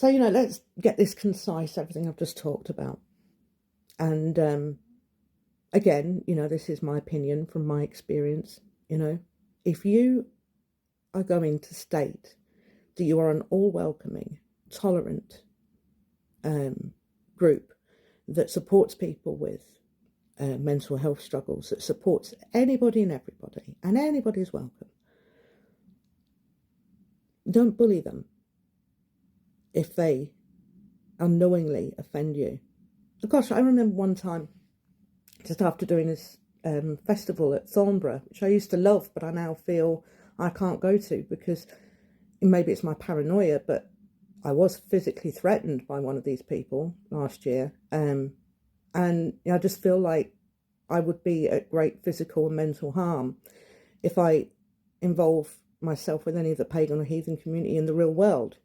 So, let's get this concise, everything I've just talked about. And again, this is my opinion from my experience. If you are going to state that you are an all-welcoming, tolerant group that supports people with mental health struggles, that supports anybody and everybody, and anybody is welcome, don't bully them if they unknowingly offend you. Gosh, I remember one time, just after doing this festival at Thornborough, which I used to love, but I now feel I can't go to because maybe it's my paranoia, but I was physically threatened by one of these people last year. And I just feel like I would be at great physical and mental harm if I involve myself with any of the pagan or heathen community in the real world,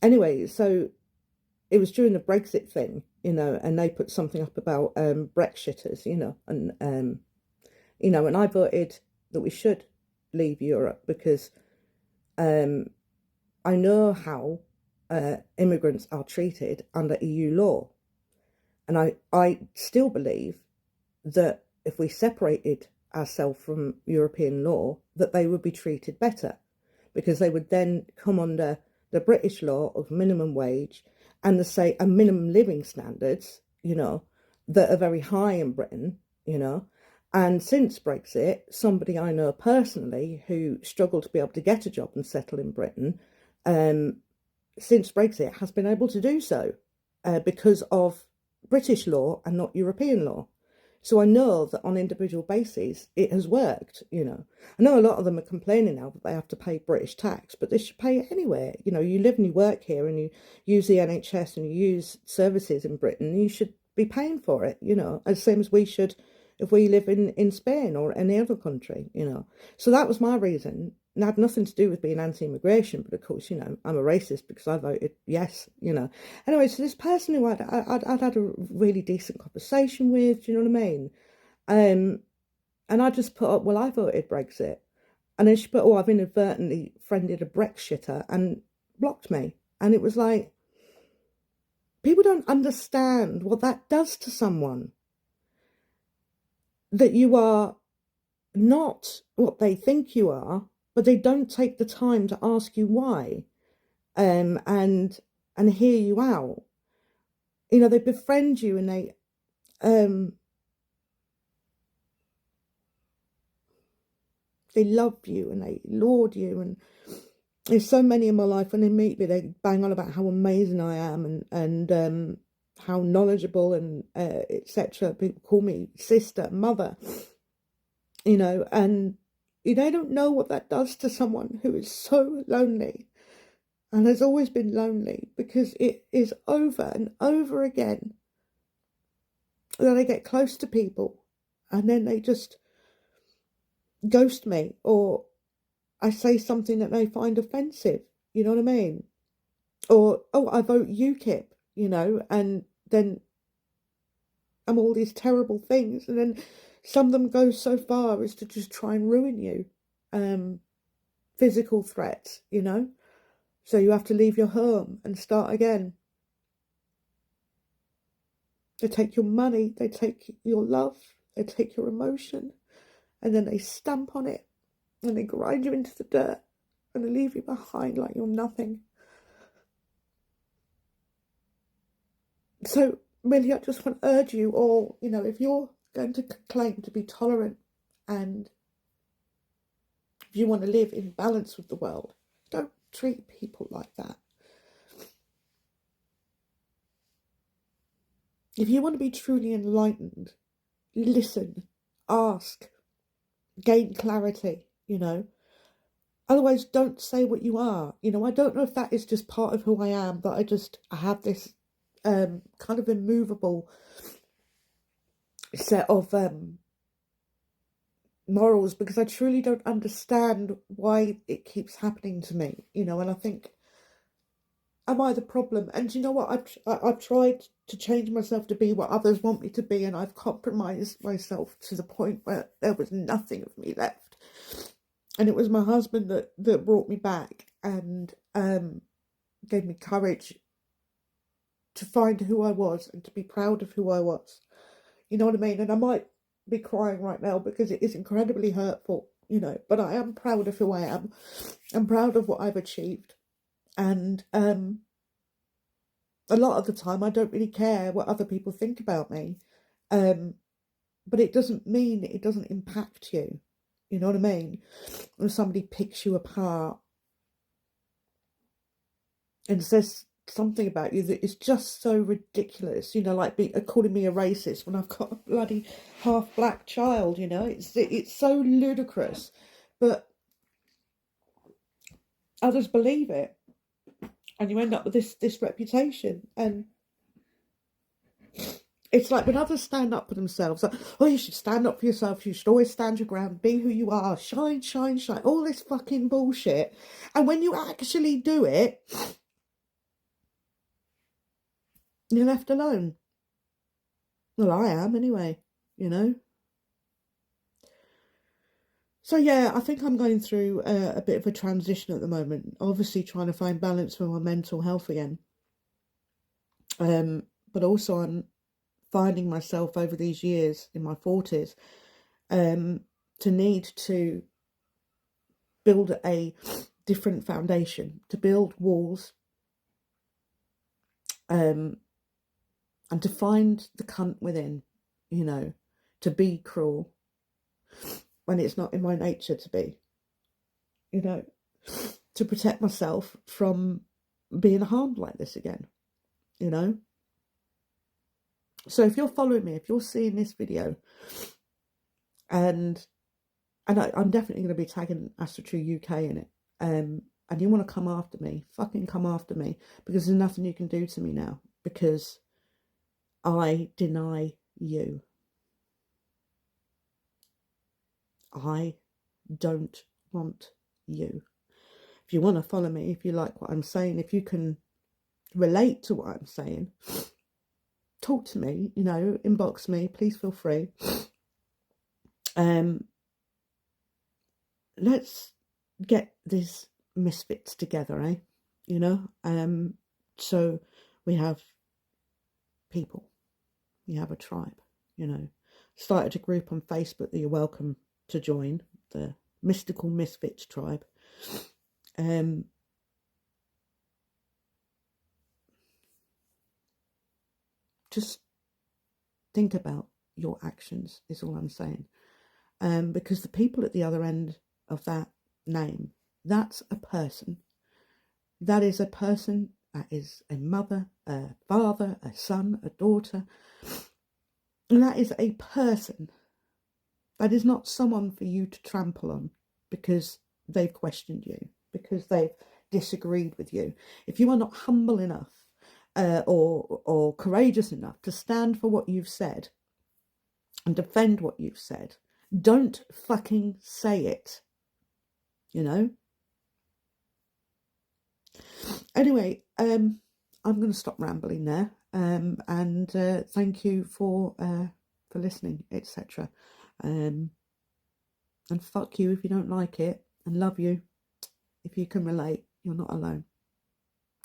Anyway, so it was during the Brexit thing, and they put something up about Brexiters, and and I voted that we should leave Europe because I know how immigrants are treated under EU law. And I still believe that if we separated ourselves from European law, that they would be treated better, because they would then come under the British law of minimum wage and a minimum living standards, that are very high in Britain, And since Brexit, somebody I know personally who struggled to be able to get a job and settle in Britain, since Brexit has been able to do so because of British law and not European law. So I know that on individual bases, it has worked, I know a lot of them are complaining now that they have to pay British tax, but they should pay it anywhere. You live and you work here and you use the NHS and you use services in Britain, you should be paying for it, as same as we should if we live in Spain or any other country, So that was my reason. It had nothing to do with being anti-immigration, but of course, I'm a racist because I voted yes, Anyway, so this person who I'd had a really decent conversation with, do you know what I mean? And I just put up, well, I voted Brexit. And then she put, oh, I've inadvertently friended a Brexitter and blocked me. And it was like, people don't understand what that does to someone. That you are not what they think you are, but they don't take the time to ask you why, and hear you out. They befriend you and they love you and they laud you. And there's so many in my life, when they meet me, they bang on about how amazing I am and how knowledgeable and etc. People call me sister, mother, and they don't know what that does to someone who is so lonely and has always been lonely, because it is over and over again that I get close to people and then they just ghost me, or I say something that they find offensive, you know what I mean? Or, oh, I vote UKIP, and then I'm all these terrible things, and then some of them go so far as to just try and ruin you. Physical threats, so you have to leave your home and start again. They take your money, they take your love, they take your emotion, and then they stamp on it and they grind you into the dirt and they leave you behind like you're nothing. So really, I just want to urge you all, if you're going to claim to be tolerant and if you want to live in balance with the world, don't treat people like that. If you want to be truly enlightened, listen, ask, gain clarity, Otherwise, don't say what you are. I don't know if that is just part of who I am, but I have this kind of immovable set of morals, because I truly don't understand why it keeps happening to me, and I think, am I the problem? And you know what, I've tried to change myself to be what others want me to be, and I've compromised myself to the point where there was nothing of me left. And it was my husband that brought me back, and gave me courage to find who I was and to be proud of who I was. You know what I mean? And I might be crying right now because it is incredibly hurtful, you know, but I am proud of who I am. I'm proud of what I've achieved. And a lot of the time I don't really care what other people think about me. But it doesn't mean it doesn't impact you. You know what I mean? When somebody picks you apart and says something about you that is just so ridiculous, you know, like calling me a racist when I've got a bloody half black child, you know, it's so ludicrous, but others believe it, and you end up with this reputation. And it's like when others stand up for themselves, like, oh, you should stand up for yourself, you should always stand your ground, be who you are, shine, shine, shine, all this fucking bullshit. And when you actually do it, you're left alone. Well, I am anyway, you know. So yeah, I think I'm going through a bit of a transition at the moment. Obviously trying to find balance with my mental health again. But also I'm finding myself over these years in my 40s to need to build a different foundation, to build walls, and to find the cunt within, you know, to be cruel when it's not in my nature to be, you know, to protect myself from being harmed like this again, you know. So if you're following me, if you're seeing this video, and I'm definitely going to be tagging AstroTrue UK in it, and you want to come after me, fucking come after me, because there's nothing you can do to me now, because I deny you. I don't want you. If you want to follow me, if you like what I'm saying, if you can relate to what I'm saying, talk to me, you know, inbox me, please feel free. Let's get these misfits together, eh? You know, so we have people, we have a tribe, you know. Started a group on Facebook that you're welcome to join, the Mystical Misfits tribe. Just think about your actions is all I'm saying. Because the people at the other end of that name, that's a person. That is a person, that is a mother, a father, a son, a daughter. And that is a person. That is not someone for you to trample on because they've questioned you, because they've disagreed with you. If you are not humble enough or courageous enough to stand for what you've said and defend what you've said, don't fucking say it, you know. Anyway, I'm going to stop rambling there, and thank you for listening, etc. And fuck you if you don't like it, and love you if you can relate. You're not alone.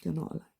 You're not alone.